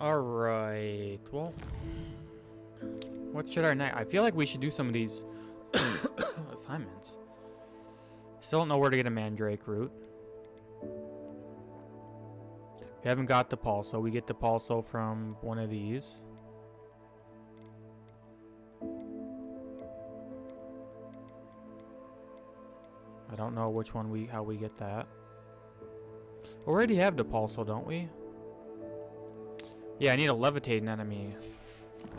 Alright, well, what should our next? I feel like we should do some of these assignments. Still don't know where to get a mandrake root. We haven't got the pulso. We get the pulso from one of these. I don't know which one how we get that. We already have the pulso, don't we? Yeah, I need a levitating enemy. So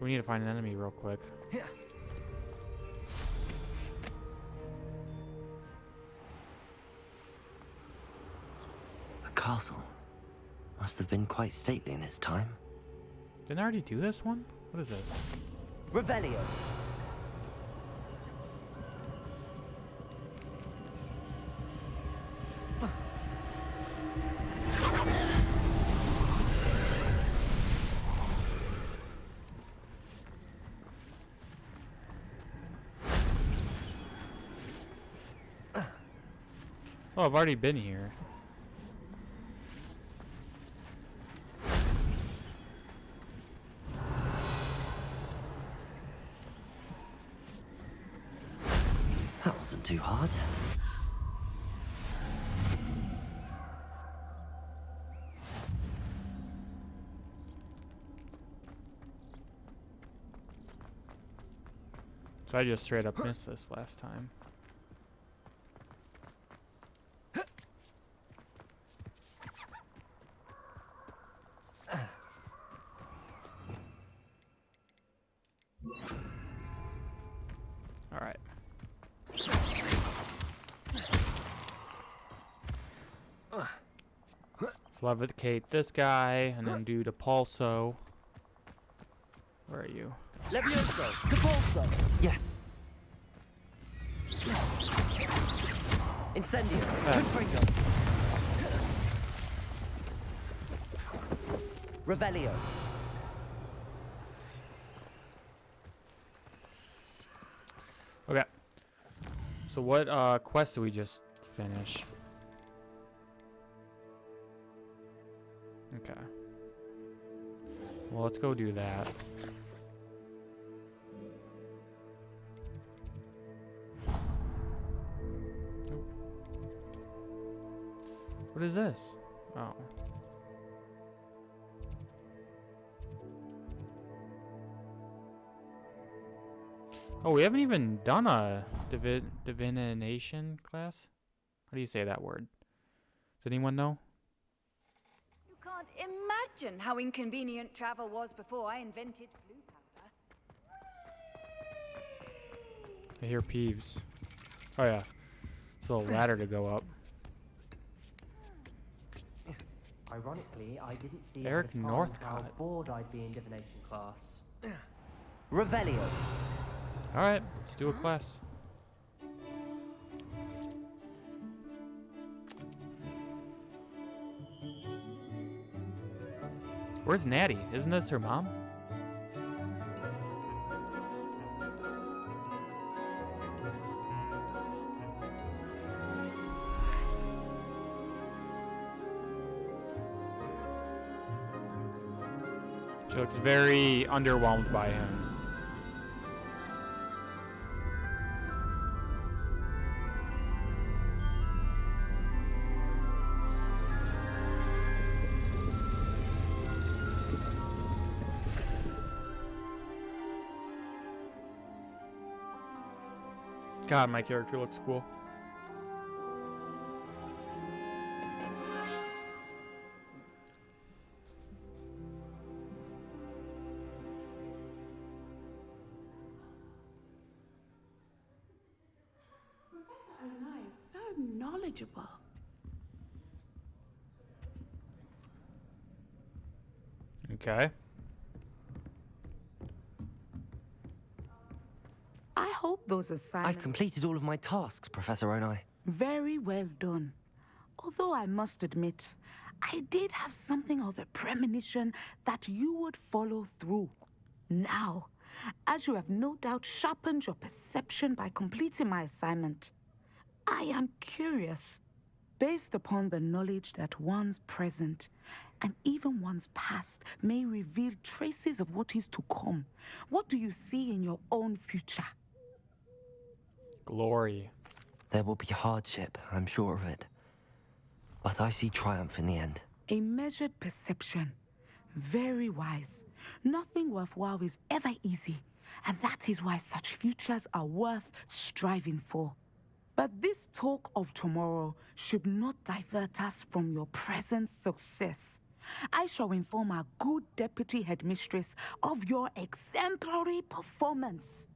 we need to find an enemy real quick. A castle. Must have been quite stately in its time. Didn't I already do this one? What is this? Revelio. Oh, I've already been here. That wasn't too hard. So I just straight up missed this last time. Alright. Let's levitate this guy and then do the pulso. Where are you? Levioso. Depulso. Yes. Incendio. Confringo. Revelio. Okay. So what quest did we just finish? Okay. Well, let's go do that. What is this? Oh. Oh, we haven't even done a divination class? How do you say that word? Does anyone know? You can't imagine how inconvenient travel was before I invented blue powder. I hear Peeves. Oh yeah. It's a little ladder to go up. Ironically, I didn't see Eric at the time Northcott. how bored I'd be in divination class. Revelio. Alright, let's do a class. Where's Natty? Isn't this her mom? She looks very underwhelmed by him. God, my character looks cool. Professor Onai is so knowledgeable. Okay. I hope those assignments... I've completed all of my tasks, Professor Onai. Very well done. Although I must admit, I did have something of a premonition that you would follow through. Now, as you have no doubt sharpened your perception by completing my assignment, I am curious. based upon the knowledge that one's present and even one's past may reveal traces of what is to come. What do you see in your own future? Glory. There will be hardship, I'm sure of it. But I see triumph in the end. A measured perception. Very wise. Nothing worthwhile is ever easy, and that is why such futures are worth striving for. But this talk of tomorrow should not divert us from your present success. I shall inform our good deputy headmistress of your exemplary performance.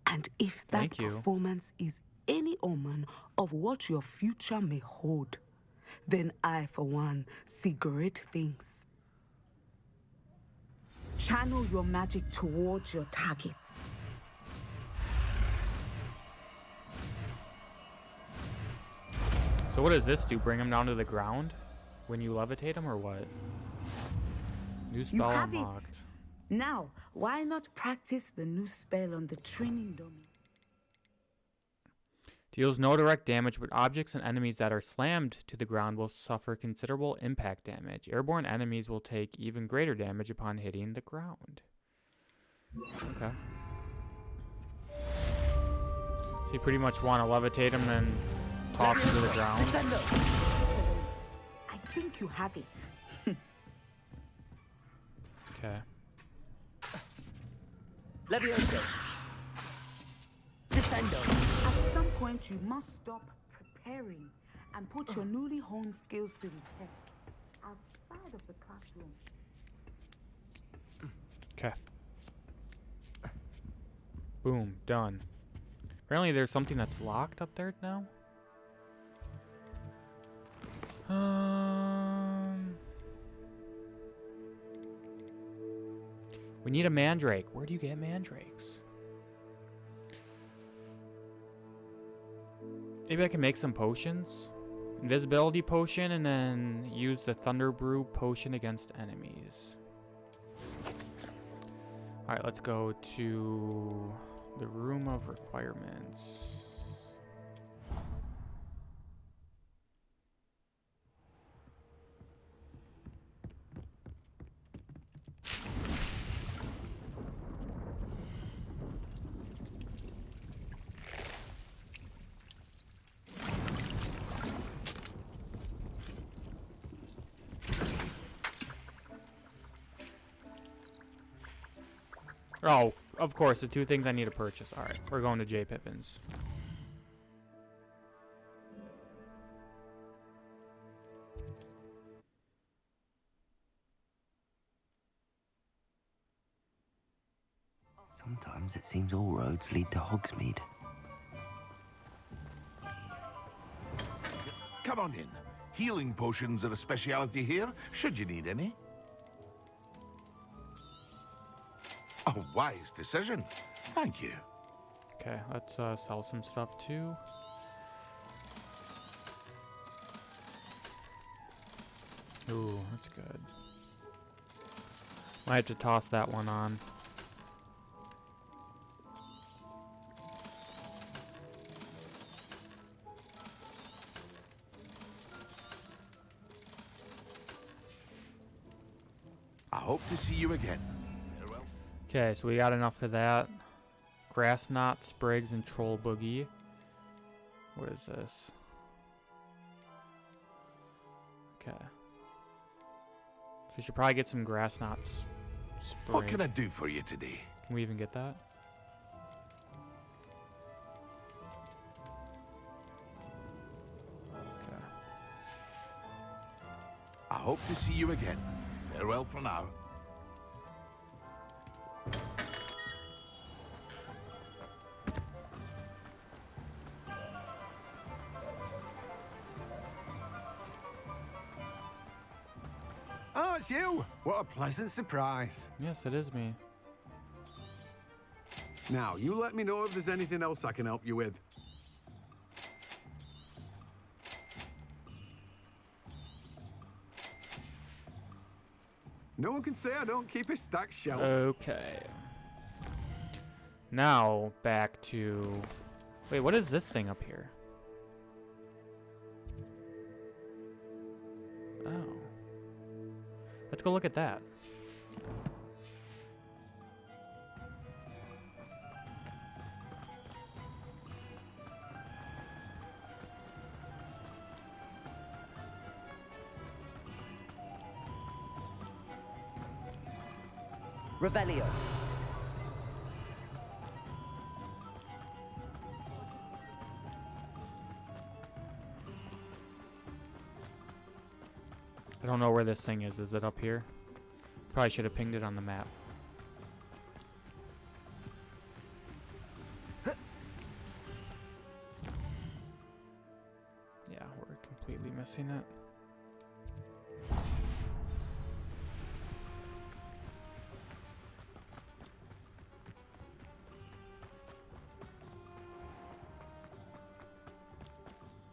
And if that Thank you. performance is any omen of what your future may hold, then I, for one, see great things. Channel your magic towards your targets. So what does this do? Bring him down to the ground when you levitate him, or what? New You spell have unlocked. it. Now, why not practice the new spell on the training dummy? Deals no direct damage, but objects and enemies that are slammed to the ground will suffer considerable impact damage. Airborne enemies will take even greater damage upon hitting the ground. Okay. So you pretty much want to levitate him and toss him to the ground. I think you have it. Okay. Levioso. Descendo. At some point, you must stop preparing and put your newly honed skills to the test outside of the classroom. Okay. Boom. Done. Apparently there's something that's locked up there now. We need a mandrake. Where do you get mandrakes? Maybe I can make some potions. Invisibility potion, and then use the Thunder Brew potion against enemies. Alright, let's go to the room of requirements. Oh, of course, the two things I need to purchase. Alright, we're going to J. Pippin's. Sometimes it seems all roads lead to Hogsmeade. Come on in. Healing potions are a speciality here, should you need any. A wise decision. Thank you. Okay, let's sell some stuff too. Ooh, that's good. Might have to toss that one on. I hope to see you again. Farewell. Okay, so we got enough of that. Grass knot, sprigs, and troll boogie. What is this? Okay. So we should probably get some grass knots. What can I do for you today? Can we even get that? Okay. I hope to see you again. Farewell for now. Oh, it's you! What a pleasant surprise. Yes, it is me. Now, you let me know if there's anything else I can help you with. No one can say I don't keep a stacked shelf. Okay. Now, back to... Wait, what is this thing up here? Let's go look at that. Revelio. I don't know where this thing is. Is it up here? Probably should have pinged it on the map. Yeah, we're completely missing it.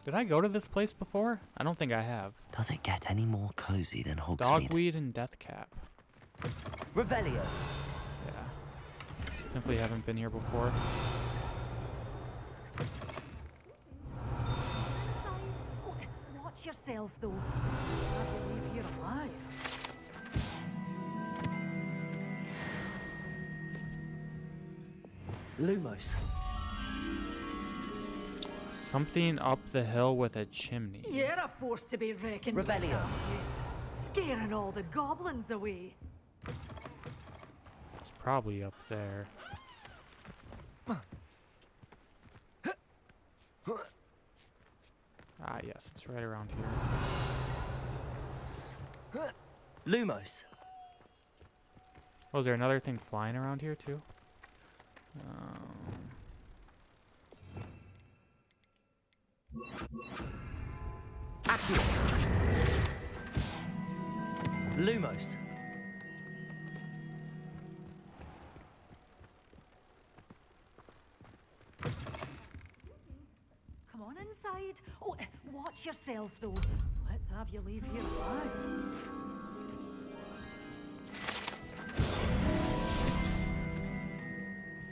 Did I go to this place before? I don't think I have. Does it get any more cozy than Hogsmeade? Dogweed and Deathcap. Revelio. Yeah. Simply haven't been here before. Watch yourself, though. I believe you're alive. Lumos. Something up the hill with a chimney. You're a force to be reckoned with, Revelio. aren't you? Scaring all the goblins away. It's probably up there. Ah, yes, it's right around here. Lumos. Oh, is there another thing flying around here too? Accio. Lumos. Come on inside. Oh, watch yourself, though. Let's have you leave here alive.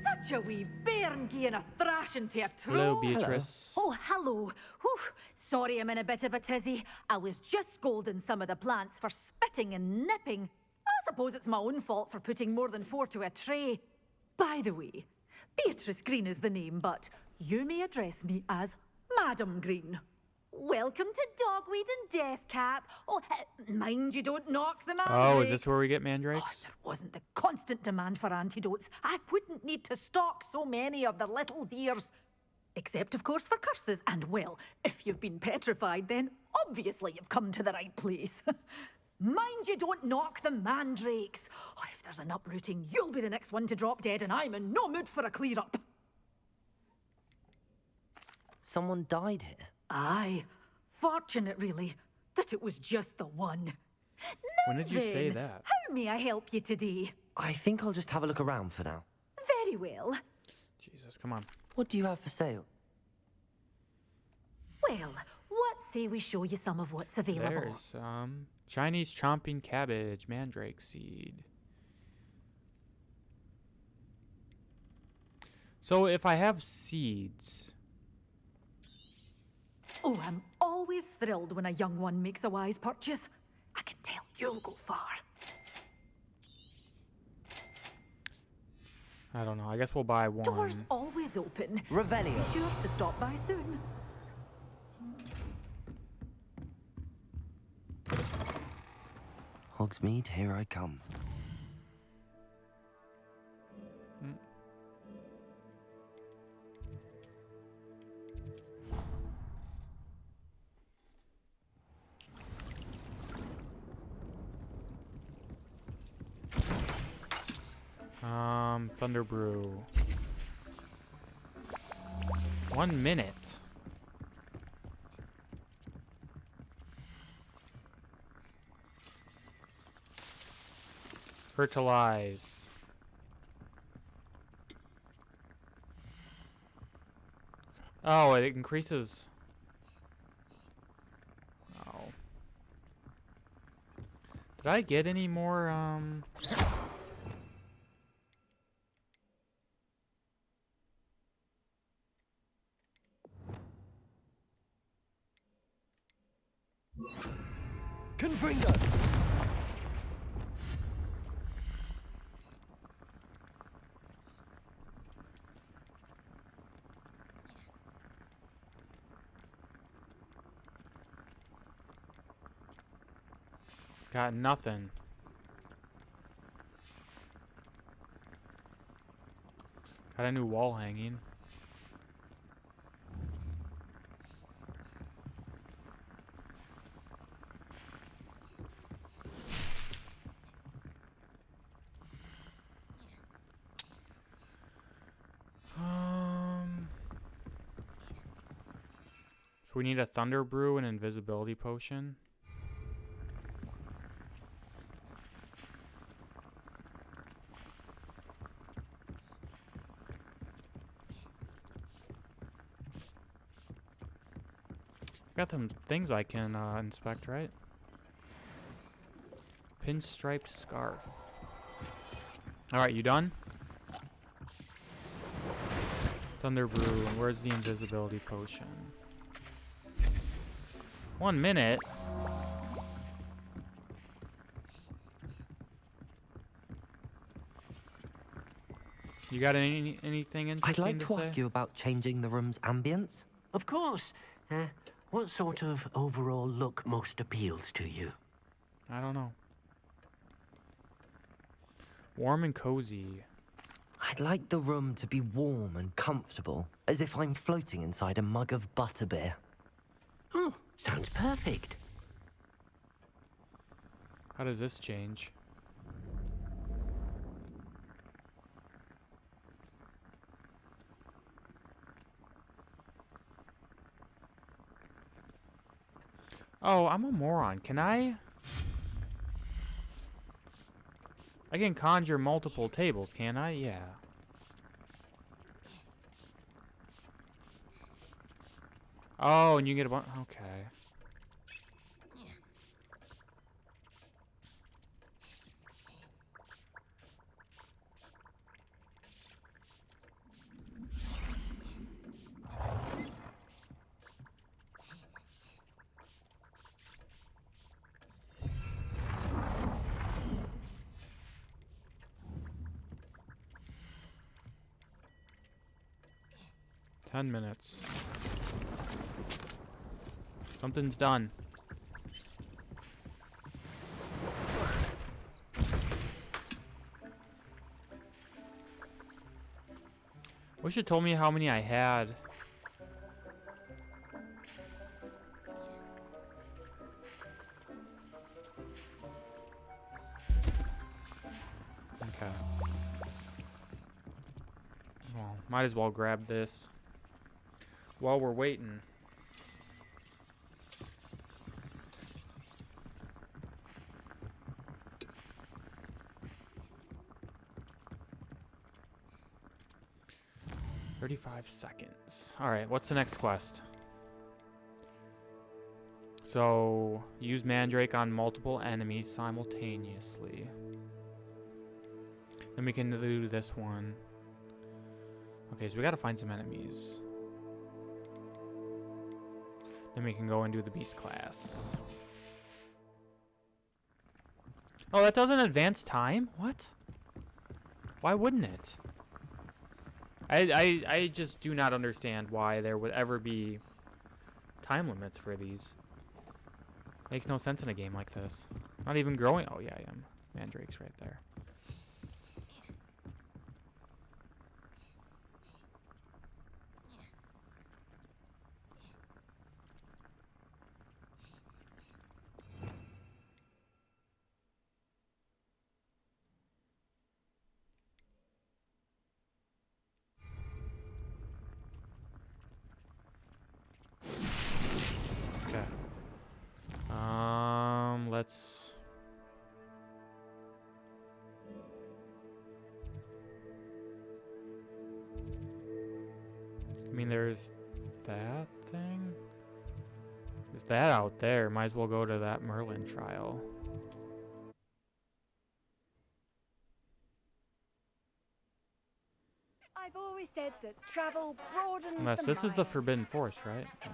Such a wee bairn gieing a thrashing to a Hello, troll. Beatrice. Oh, hello. Whew. Sorry I'm in a bit of a tizzy. I was just scolding some of the plants for spitting and nipping. I suppose it's my own fault for putting more than 4 to a tray. By the way, Beatrice Green is the name, but you may address me as Madam Green. Welcome to Dogweed and Deathcap. Oh, mind you don't knock the mandrakes. Oh, is this where we get Oh, mandrakes? there wasn't the constant demand for antidotes, I wouldn't need to stock so many of the little dears. Except, of course, for curses. And, well, if you've been petrified, then obviously you've come to the right place. Mind you don't knock the mandrakes. Oh, if there's an uprooting, you'll be the next one to drop dead, and I'm in no mood for a clear-up. Someone died here. Aye. Fortunate, really, that it was just the one. When did you say Then, that? how may I help you today? I think I'll just have a look around for now. Very well. Jesus, come on. What do you have for sale? Well, what say we show you some of what's available? There's Chinese chomping cabbage, mandrake seed. So if I have seeds, Oh, I'm always thrilled when a young one makes a wise purchase. I can tell you'll go far. I don't know. I guess we'll buy one. Doors always open. Revelio. Be sure to stop by soon. Hogsmeade, here I come. Thunder Brew. 1 minute. Fertilize. Oh, it increases. Oh. Did I get any more, Confringo! Got nothing. Got a new wall hanging. So we need a thunder brew and invisibility potion. Got some things I can inspect, right? Pinstriped scarf. Alright, you done? Thunder brew, and where's the invisibility potion? 1 minute. You got anything interesting I'd like to say? ask you about changing the room's ambience. Of course. What sort of overall look most appeals to you? I don't know. Warm and cozy. I'd like the room to be warm and comfortable, as if I'm floating inside a mug of butterbeer. Oh, sounds perfect. How does this change? Oh, I'm a moron. Can I can conjure multiple tables, can I? Yeah. Oh, and you get a bunch. Okay. Ten minutes. Something's done. Wish it told me how many I had. Okay. Well, might as well grab this while we're waiting. "35 seconds. Alright, what's the next quest? So, use Mandrake on multiple enemies simultaneously. Then we can do this one. Okay, so we gotta find some enemies. Then we can go and do the beast class. Oh, that doesn't advance time? What? Why wouldn't it? I just do not understand why there would ever be time limits for these. Makes no sense in a game like this. Not even growing. Oh yeah, I am. Mandrake's right there. Okay. Let's. I mean, there's that thing. There's that out there. Might as well go to that Merlin trial. I've always said that travel broadens Unless the this is the mind. Forbidden Forest, right? Yeah.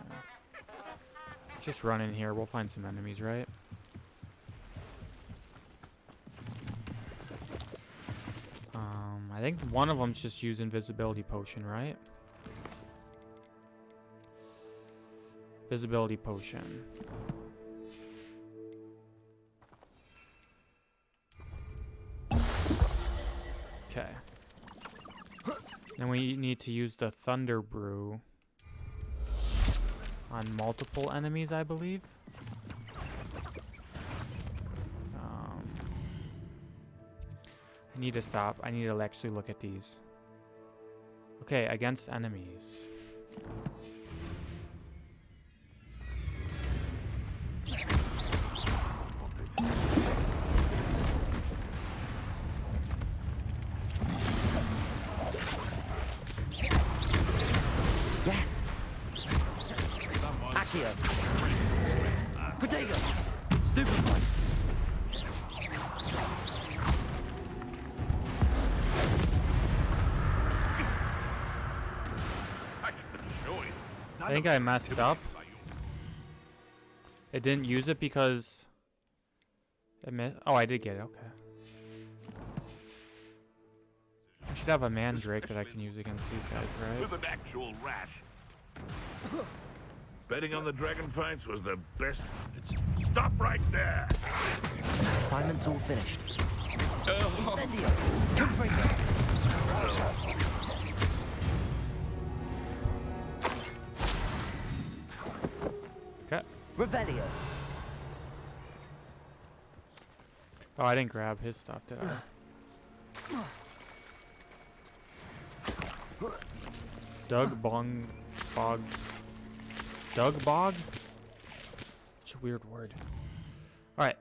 Just run in here. We'll find some enemies, right? I think one of them's just use invisibility potion, right? Visibility potion. Okay. Then we need to use the Thunder Brew on multiple enemies, I believe. I need to stop. I need to actually look at these. Okay, against enemies. Yes. Accio. Protego. Stupefy. I think I messed up. It didn't use it because it oh, I did get it. Okay. I should have a mandrake that I can use against these guys, right? With an actual rash. Betting on the dragon fights was the best. Stop right there! Assignment's all finished. Incendio. Confringo. Okay. Revelio. Oh, I didn't grab his stuff, did I? Doug Bong Bog. Doug Bog? Such a weird word. Alright.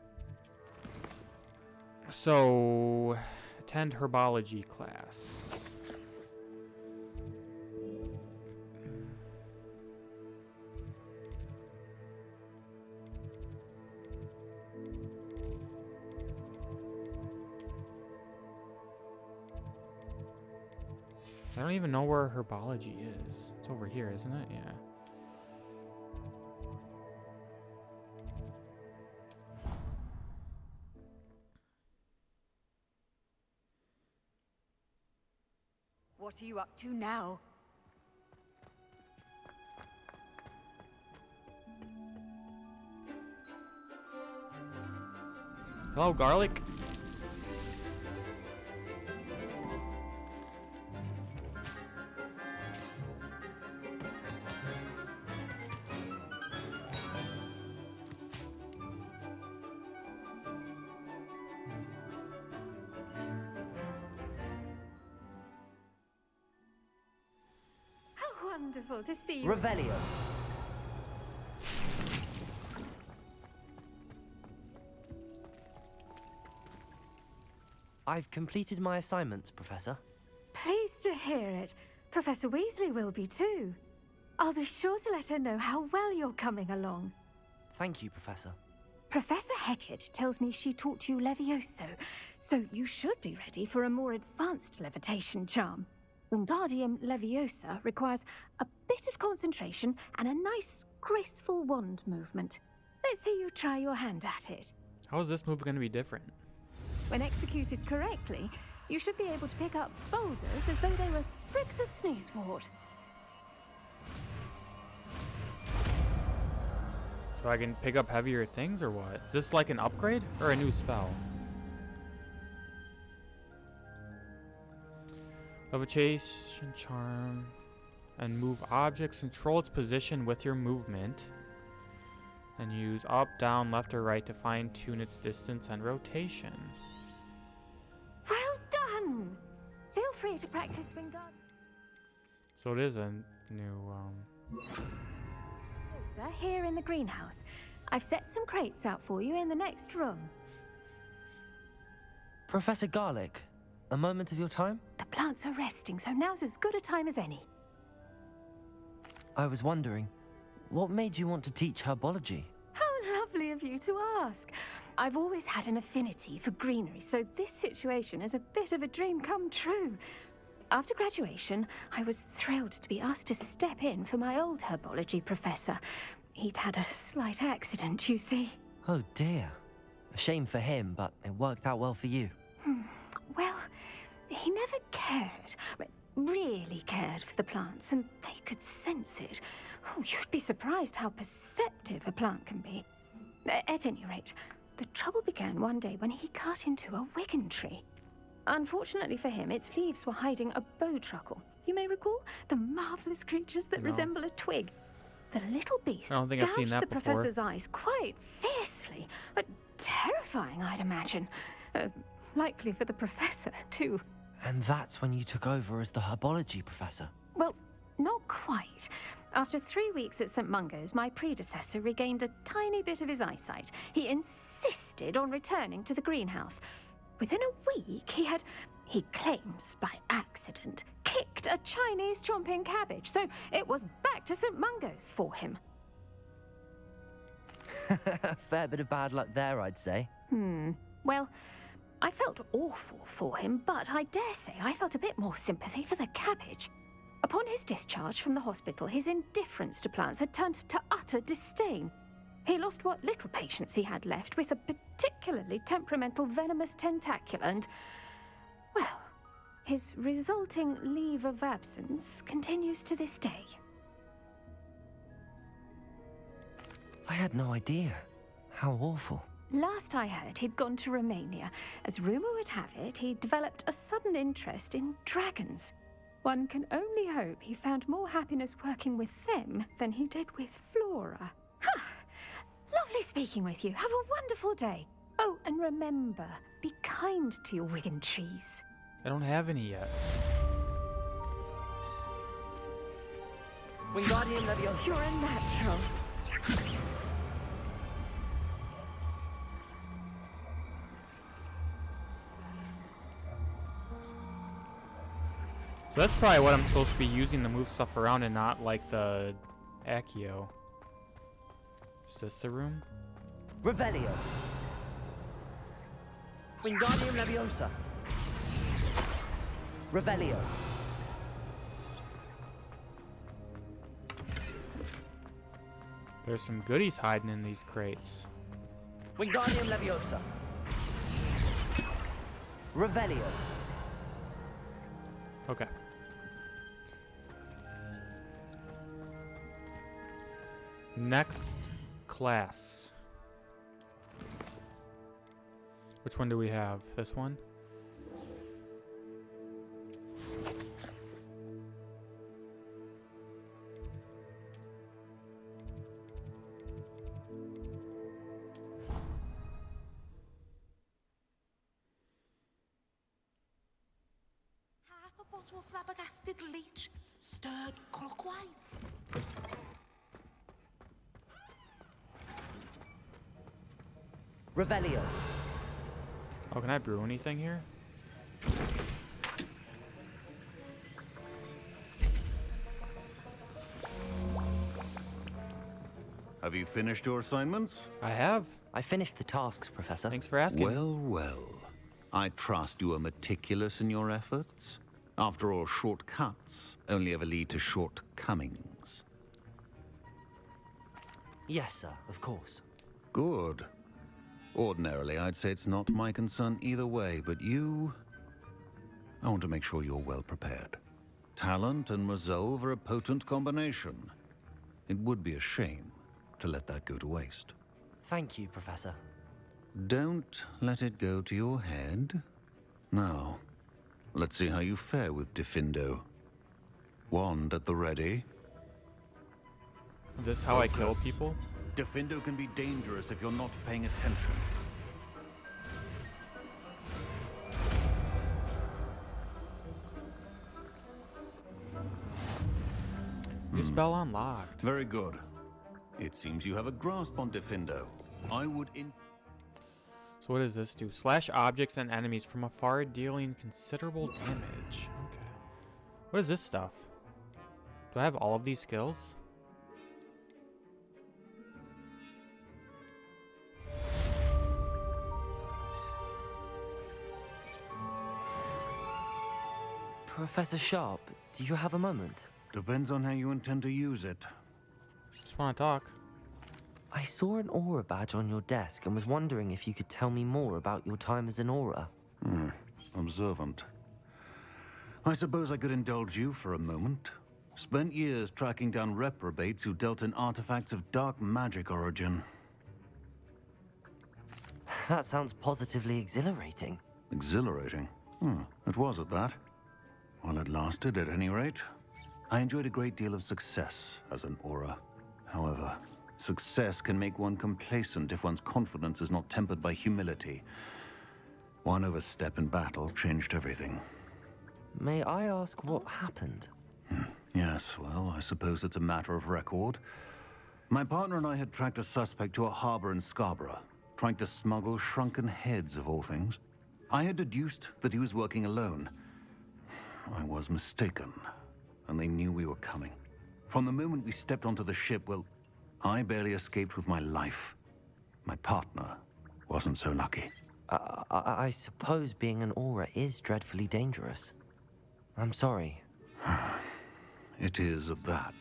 So, attend herbology class. I don't even know where herbology is. It's over here, isn't it? Yeah. What are you up to now? Hello, garlic. Wonderful to see you. Revelio. I've completed my assignments, Professor. Pleased to hear it. Professor Weasley will be too. I'll be sure to let her know how well you're coming along. Thank you, Professor. Professor Hecat tells me she taught you Levioso, so you should be ready for a more advanced levitation charm. Wingardium Leviosa requires a bit of concentration and a nice, graceful wand movement. Let's see you try your hand at it. How is this move going to be different? When executed correctly, you should be able to pick up boulders as though they were sprigs of sneezewort. So I can pick up heavier things or what? Is this like an upgrade or a new spell? Levitation charm. And move objects. Control its position with your movement. And use up, down, left, or right to fine-tune its distance and rotation. Well done! Feel free to practice Wingardium So it is a new, Leviosa here in the greenhouse. I've set some crates out for you in the next room. Professor Garlic, a moment of your time? The plants are resting, so now's as good a time as any. I was wondering, what made you want to teach herbology? How lovely of you to ask. I've always had an affinity for greenery, so this situation is a bit of a dream come true. After graduation, I was thrilled to be asked to step in for my old herbology professor. He'd had a slight accident, you see. Oh dear. A shame for him, but it worked out well for you. Well, he never cared, really cared for the plants, and they could sense it. Oh, you'd be surprised how perceptive a plant can be. At any rate, the trouble began one day when he cut into a Wigan tree. Unfortunately for him, its leaves were hiding a bowtruckle. You may recall the marvelous creatures that resemble a twig. The little beast I don't think I've seen gouged that the before. professor's eyes quite fiercely. Terrifying, I'd imagine. Likely for the professor, too. And that's when you took over as the herbology professor. Well, not quite. After 3 weeks at St. Mungo's, my predecessor regained a tiny bit of his eyesight. He insisted on returning to the greenhouse. Within a week, he claims by accident, kicked a Chinese chomping cabbage, so it was back to St. Mungo's for him. A fair bit of bad luck there, I'd say. Well, I felt awful for him, but I dare say I felt a bit more sympathy for the cabbage. Upon his discharge from the hospital, his indifference to plants had turned to utter disdain. He lost what little patience he had left with a particularly temperamental venomous tentacula and, well, his resulting leave of absence continues to this day. I had no idea. How awful. Last I heard, he'd gone to Romania. As rumour would have it, he'd developed a sudden interest in dragons. One can only hope he found more happiness working with them than he did with Flora. Ha! Lovely speaking with you. Have a wonderful day. Oh, and remember, be kind to your Wigan trees. I don't have any yet. Wingardium Leviosa. You're a natural. So that's probably what I'm supposed to be using to move stuff around and not like the Accio. Is this the room? Revelio. Wingardium Leviosa. Revelio. There's some goodies hiding in these crates. Wingardium Leviosa. Revelio. Okay. Next class. Which one do we have? This one? Half a bottle of flabbergasted leech, stirred clockwise. Revelio. Oh, can I brew anything here? Have you finished your assignments? I have. I finished the tasks, Professor. Thanks for asking. Well, well. I trust you are meticulous in your efforts. After all, shortcuts only ever lead to shortcomings. Yes, sir, of course. Good. Ordinarily, I'd say it's not my concern either way, but you... I want to make sure you're well prepared. Talent and resolve are a potent combination. It would be a shame to let that go to waste. Thank you, Professor. Don't let it go to your head. Now, let's see how you fare with Diffindo. Wand at the ready. Is this how I kill people? Diffindo can be dangerous if you're not paying attention. New spell unlocked. Very good. It seems you have a grasp on Diffindo. I would So what does this do? Slash objects and enemies from afar, dealing considerable damage. Okay. What is this stuff? Do I have all of these skills? Professor Sharp, do you have a moment? Depends on how you intend to use it. Just want to talk. I saw an aura badge on your desk and was wondering if you could tell me more about your time as an aura. Observant. I suppose I could indulge you for a moment. Spent years tracking down reprobates who dealt in artifacts of dark magic origin. That sounds positively exhilarating. Exhilarating? It was at that. While it lasted, at any rate. I enjoyed a great deal of success as an aura. However, success can make one complacent if one's confidence is not tempered by humility. One overstep in battle changed everything. May I ask what happened? Yes, well, I suppose it's a matter of record. My partner and I had tracked a suspect to a harbor in Scarborough, trying to smuggle shrunken heads of all things. I had deduced that he was working alone. I was mistaken, and they knew we were coming. From the moment we stepped onto the ship, well, I barely escaped with my life. My partner wasn't so lucky. I suppose being an aura is dreadfully dangerous. I'm sorry. It is of that.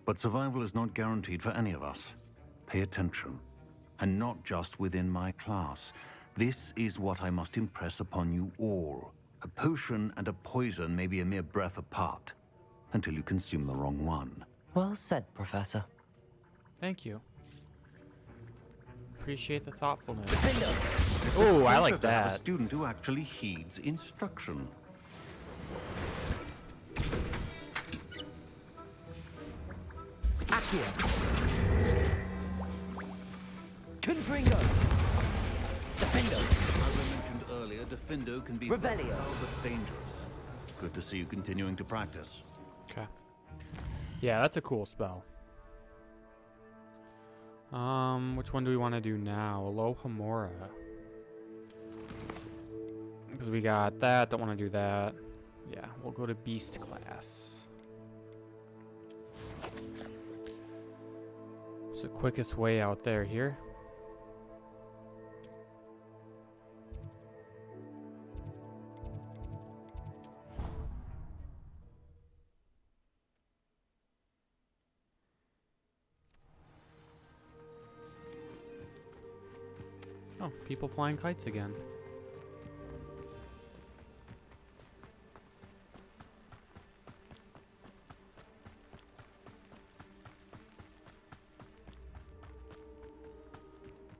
But survival is not guaranteed for any of us. Pay attention. And not just within my class. This is what I must impress upon you all. A potion and a poison may be a mere breath apart, until you consume the wrong one. Well said, Professor. Thank you. Appreciate the thoughtfulness. Oh, I like To have a that. student who actually heeds instruction. Accio. Confringo. Defendo. As I mentioned earlier, Defendo can be Revelio. versatile but dangerous. Good to see you continuing to practice. Okay. Yeah, that's a cool spell. Which one do we want to do now? Alohomora. Because we got that, don't want to do that. Yeah, we'll go to Beast class. It's the quickest way out there here. Oh, people flying kites again.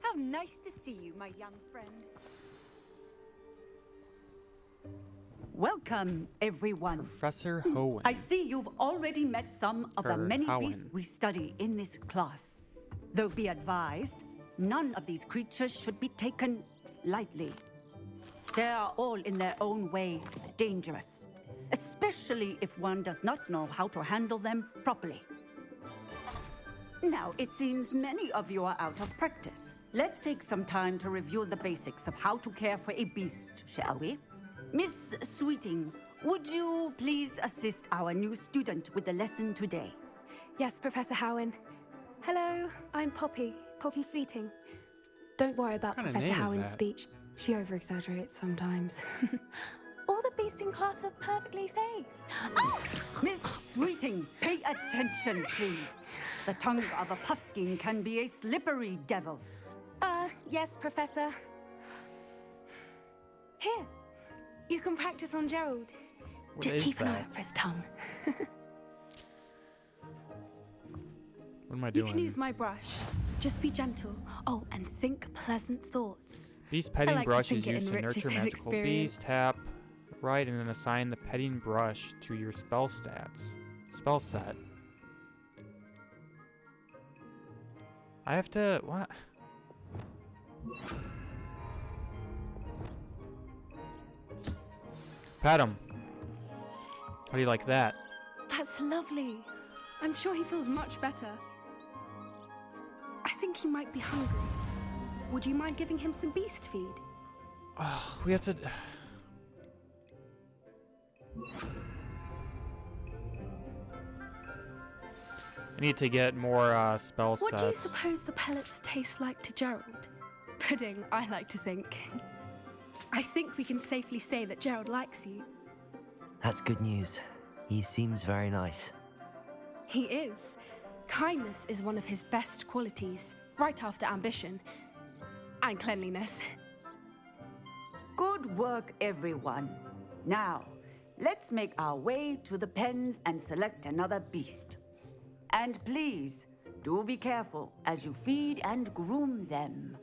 How nice to see you, my young friend. Welcome, everyone. Professor Hoenn. I see you've already met some of the many beasts we study in this class. Though be advised, none of these creatures should be taken lightly. They are all in their own way dangerous, especially if one does not know how to handle them properly. Now, it seems many of you are out of practice. Let's take some time to review the basics of how to care for a beast, shall we? Miss Sweeting, would you please assist our new student with the lesson today? Yes, Professor Howen. Hello, I'm Poppy Sweeting. Don't worry about What kind of Professor name is Howen's that? speech. She over-exaggerates sometimes. All the beasts in class are perfectly safe. Oh! Miss Sweeting, pay attention, please. The tongue of a puffskein can be a slippery devil. Yes, Professor. Here, you can practice on Gerald. What Just is keep an eye that? out for his tongue. What am I You doing? can use my brush. Just be gentle. Oh, and think pleasant thoughts. Beast petting like to brush think is it used to enriches nurture his magical beasts. experience. Tap right and then assign the petting brush to your spell stats. Spell set. I have to what? Pat him. How do you like that? That's lovely. I'm sure he feels much better. I think he might be hungry. Would you mind giving him some beast feed? Oh, we have to. I need to get more spell What do you sets. suppose the pellets taste like to Gerald? Pudding, I like to think. I think we can safely say that Gerald likes you. That's good news. He seems very nice. He is. Kindness is one of his best qualities, right after ambition. And cleanliness. Good work, everyone. Now, let's make our way to the pens and select another beast. And please, do be careful as you feed and groom them.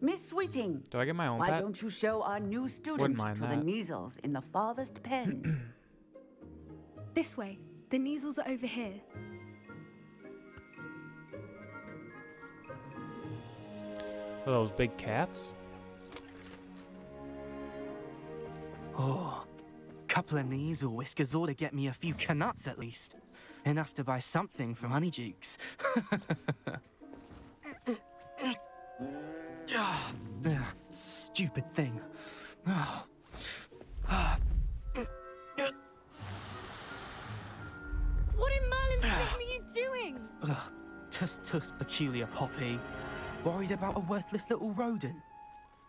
Miss Sweeting. Do I get my own Why pet? don't you show our new student mind to the that. measles in the farthest pen? This way. The measles are over here. Are those big cats? Oh, couple of Neasel whiskers ought to get me a few canuts at least. Enough to buy something from Honeydukes. Stupid thing. What in Merlin's name are you doing? Tuss, peculiar Poppy. Worried about a worthless little rodent.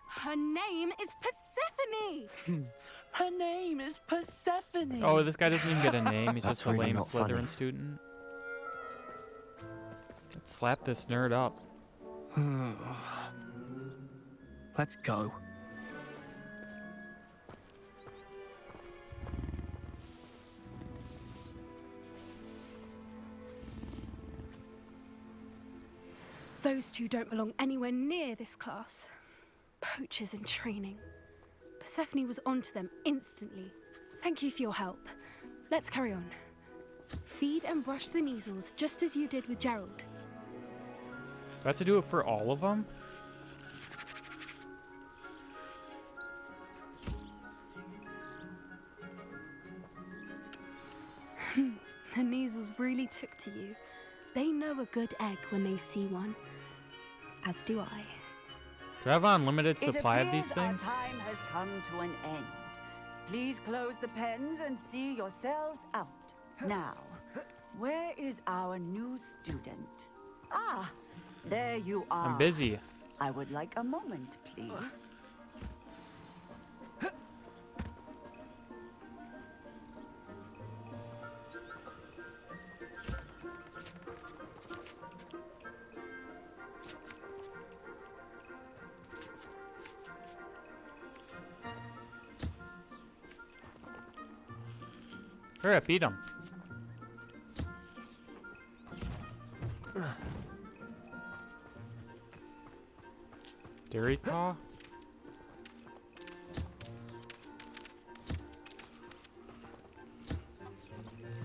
Her name is Persephone! Her name is Persephone! Oh, this guy doesn't even get a name. He's That's just a really lame not Slytherin funny. student. Let's slap this nerd up. Let's go. Those two don't belong anywhere near this class. Poachers in training. Persephone was onto them instantly. Thank you for your help. Let's carry on. Feed and brush the measles just as you did with Gerald. Do I have to do it for all of them? The measles really took to you. They know a good egg when they see one. As do I. Do I have an unlimited It supply of appears these things? Our time has come to an end. Please close the pens and see yourselves out. Now, where is our new student? Ah, there you are. I'm busy. I would like a moment, please. Hurry up, eat them. Dairy caw?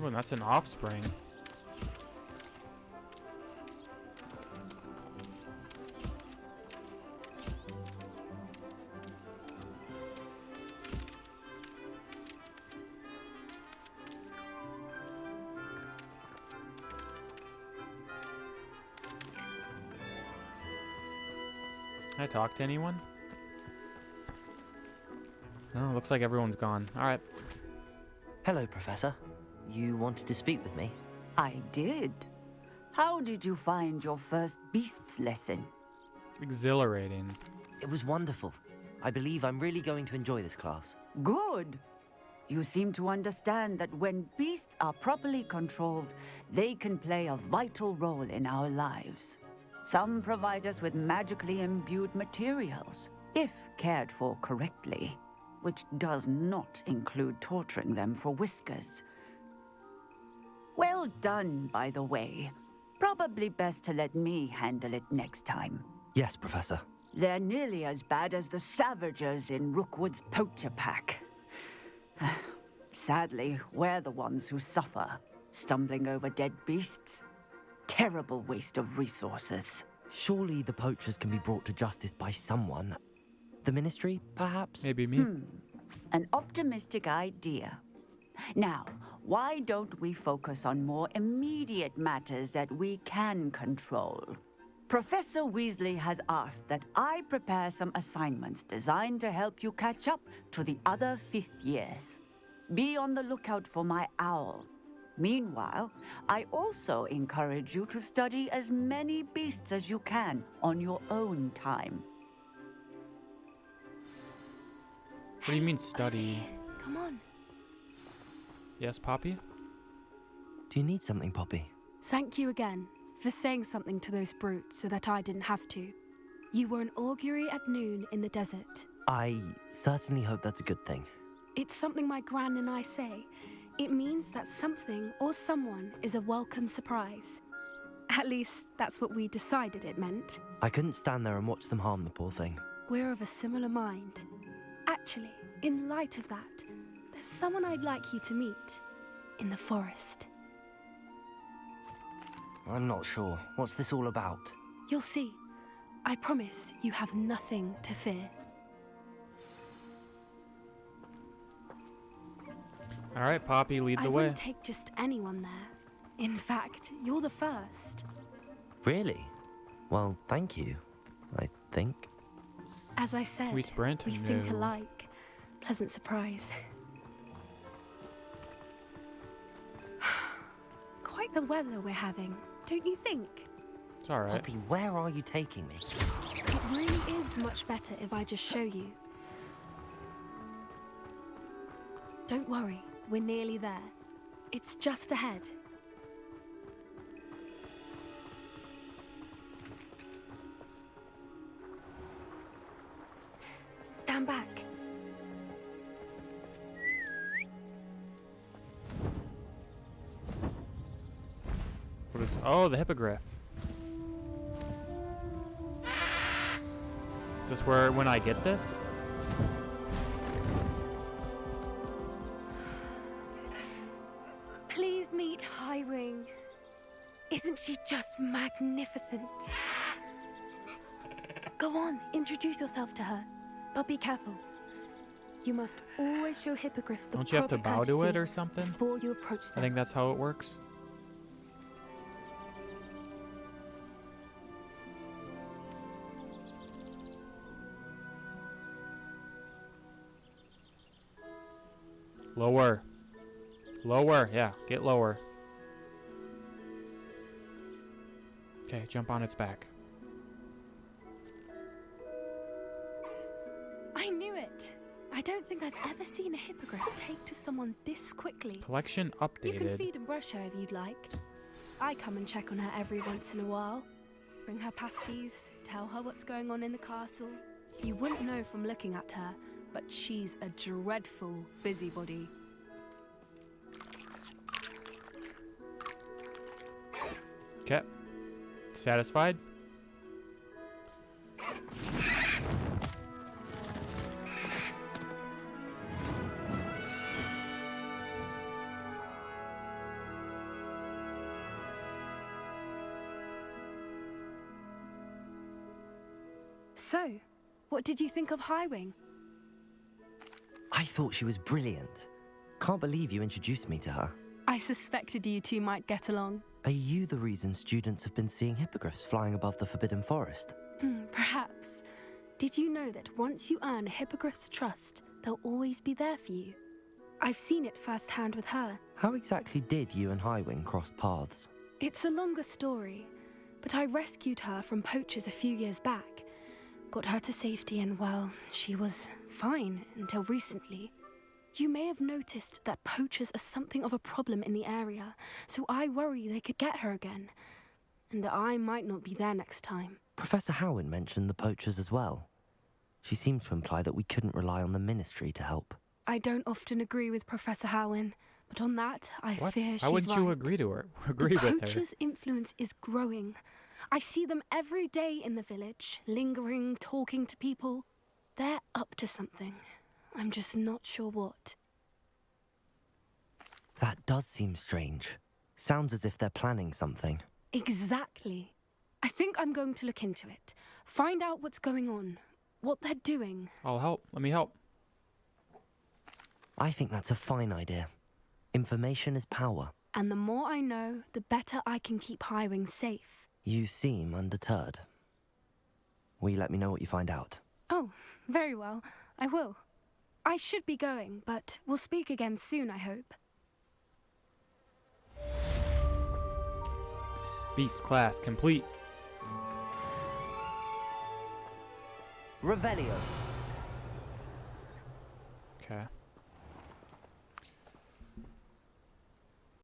Oh, and that's an offspring. Can I talk to anyone? No, looks like everyone's gone. Alright. Hello, Professor. You wanted to speak with me? I did. How did you find your first beasts lesson? Exhilarating. It was wonderful. I believe I'm really going to enjoy this class. Good. You seem to understand that when beasts are properly controlled, they can play a vital role in our lives. Some provide us with magically imbued materials, if cared for correctly, which does not include torturing them for whiskers. Well done, by the way. Probably best to let me handle it next time. Yes, Professor. They're nearly as bad as the Savagers in Rookwood's poacher pack. Sadly, we're the ones who suffer, stumbling over dead beasts. Terrible waste of resources. Surely the poachers can be brought to justice by someone. The Ministry, perhaps? Maybe me. An optimistic idea. Now, why don't we focus on more immediate matters that we can control? Professor Weasley has asked that I prepare some assignments designed to help you catch up to the other fifth years. Be on the lookout for my owl. Meanwhile, I also encourage you to study as many beasts as you can on your own time. What do you mean study? Come on. Yes, Poppy? Do you need something, Poppy? Thank you again for saying something to those brutes so that I didn't have to. You were an augury at noon in the desert. I certainly hope that's a good thing. It's something my gran and I say. It means that something or someone is a welcome surprise. At least, that's what we decided it meant. I couldn't stand there and watch them harm the poor thing. We're of a similar mind. Actually, in light of that, there's someone I'd like you to meet. In the forest. I'm not sure. What's this all about? You'll see. I promise you have nothing to fear. All right, Poppy, lead the I way. wouldn't take just anyone there. In fact, you're the first. Really? Well, thank you, I think. As I said, We sprint? we think No. alike. Pleasant surprise. Quite the weather we're having, don't you think? It's all right. Poppy, where are you taking me? It really is much better if I just show you. Don't worry, we're nearly there. It's just ahead. Stand back. What is? Oh, the hippogriff. Is this where when I get this? Please meet Highwing. Isn't she just magnificent? Go on, introduce yourself to her. But be careful. You must always show hippogriffs the Don't you have to proper bow to it courtesy or something? before you approach them. I think that's how it works. Lower. Lower. Yeah, get lower. Okay, jump on its back. I knew it. I don't think I've ever seen a hippogriff take to someone this quickly. Collection You can updated. feed and brush her if you'd like. I come and check on her every once in a while. Bring her pasties, tell her what's going on in the castle. You wouldn't know from looking at her, but she's a dreadful busybody. Okay. Satisfied? So, what did you think of Highwing? I thought she was brilliant. Can't believe you introduced me to her. I suspected you two might get along. Are you the reason students have been seeing hippogriffs flying above the Forbidden Forest? Perhaps. Did you know that once you earn a hippogriff's trust, they'll always be there for you? I've seen it firsthand with her. How exactly did you and Highwing cross paths? It's a longer story, but I rescued her from poachers a few years back. Got her to safety and, well, she was fine until recently. You may have noticed that poachers are something of a problem in the area, so I worry they could get her again. And I might not be there next time. Professor Howin mentioned the poachers as well. She seemed to imply that we couldn't rely on the Ministry to help. I don't often agree with Professor Howin, but on that, I What? fear she's How wouldn't you right. agree to her? The Agree with her? poachers' influence is growing. I see them every day in the village, lingering, talking to people. They're up to something. I'm just not sure what. That does seem strange. Sounds as if they're planning something. Exactly. I think I'm going to look into it. Find out what's going on, what they're doing. I'll help. Let me help. I think that's a fine idea. Information is power. And the more I know, the better I can keep Highwing safe. You seem undeterred. Will you let me know what you find out? Oh, very well. I will. I should be going, but we'll speak again soon, I hope. Beast class complete. Revelio.